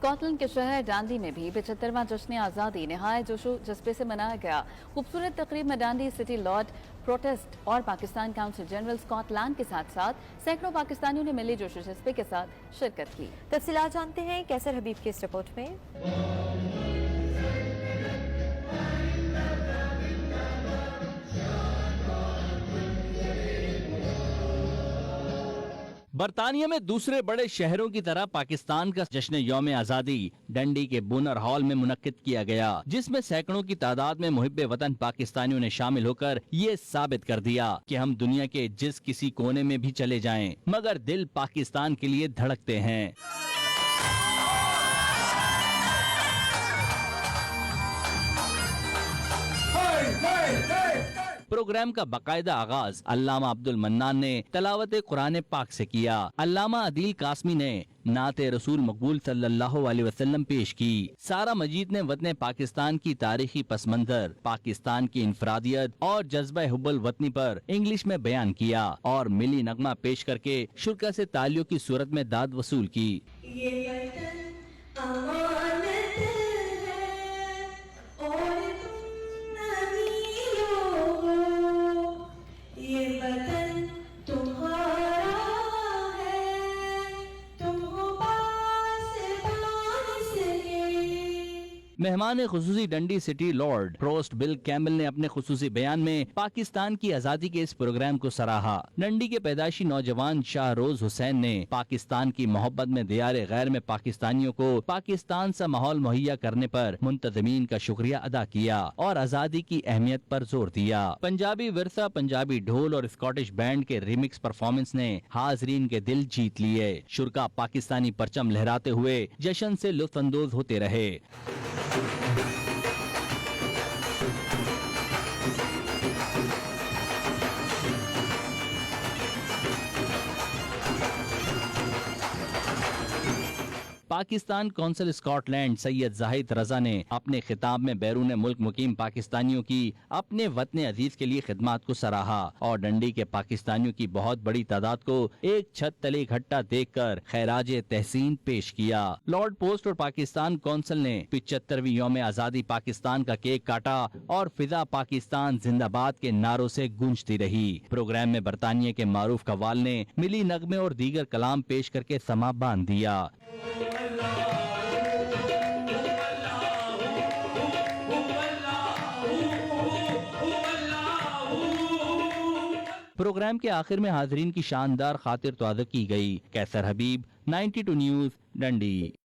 Scott land کے شہر ڈانڈی میں بھی 75واں جشن آزادی نہایت جوش و جذبے سے منایا گیا۔ خوبصورت تقریب میں ڈانڈی سٹی لارڈ پروٹسٹ اور Pakistan consul general Scotland کے ساتھ ساتھ سینکڑوں پاکستانیوں نے ملی جوش و جذبے کے ساتھ شرکت کی۔ تفصیلات جانتے ہیں کیسر حبیب کی اس رپورٹ میں۔ برطانیہ میں دوسرے بڑے شہروں کی طرح پاکستان کا جشن یوم آزادی ڈنڈی کے بونر ہال میں منعقد کیا گیا، جس میں سینکڑوں کی تعداد میں محب وطن پاکستانیوں نے شامل ہو کر یہ ثابت کر دیا کہ ہم دنیا کے جس کسی کونے میں بھی چلے جائیں مگر دل پاکستان کے لیے دھڑکتے ہیں۔ پروگرام کا باقاعدہ آغاز علامہ عبد المنان نے تلاوت قرآن پاک سے کیا۔ علامہ عدیل قاسمی نے نعت رسول مقبول صلی اللہ علیہ وسلم پیش کی۔ سارہ مجید نے وطن پاکستان کی تاریخی پس منظر، پاکستان کی انفرادیت اور جذبہ حب الوطنی پر انگلش میں بیان کیا اور ملی نغمہ پیش کر کے شرکا سے تالیوں کی صورت میں داد وصول کی۔ مہمان خصوصی ڈنڈی سٹی لارڈ پروسٹ بل کیمبل نے اپنے خصوصی بیان میں پاکستان کی آزادی کے اس پروگرام کو سراہا۔ ڈنڈی کے پیدائشی نوجوان شاہ روز حسین نے پاکستان کی محبت میں دیار غیر میں پاکستانیوں کو پاکستان سا ماحول مہیا کرنے پر منتظمین کا شکریہ ادا کیا اور آزادی کی اہمیت پر زور دیا۔ پنجابی ورثہ، پنجابی ڈھول اور اسکاٹش بینڈ کے ریمکس پرفارمنس نے حاضرین کے دل جیت لیے۔ شرکا پاکستانی پرچم لہراتے ہوئے جشن سے لطف اندوز ہوتے رہے۔ پاکستان کونسل اسکاٹ لینڈ سید زاہد رضا نے اپنے خطاب میں بیرون ملک مقیم پاکستانیوں کی اپنے وطن عزیز کے لیے خدمات کو سراہا اور ڈنڈی کے پاکستانیوں کی بہت بڑی تعداد کو ایک چھت تلے اکٹھا دیکھ کر خراج تحسین پیش کیا۔ لارڈ پوسٹ اور پاکستان کونسل نے 75ویں یوم آزادی پاکستان کا کیک کاٹا اور فضا پاکستان زندہ باد کے نعروں سے گونجتی رہی۔ پروگرام میں برطانیہ کے معروف قوال نے ملی نغمے اور دیگر کلام پیش کر کے سما باندھ دیا۔ پروگرام کے آخر میں حاضرین کی شاندار خاطر تواضع کی گئی۔ کیسر حبیب، 92 نیوز، ڈنڈی۔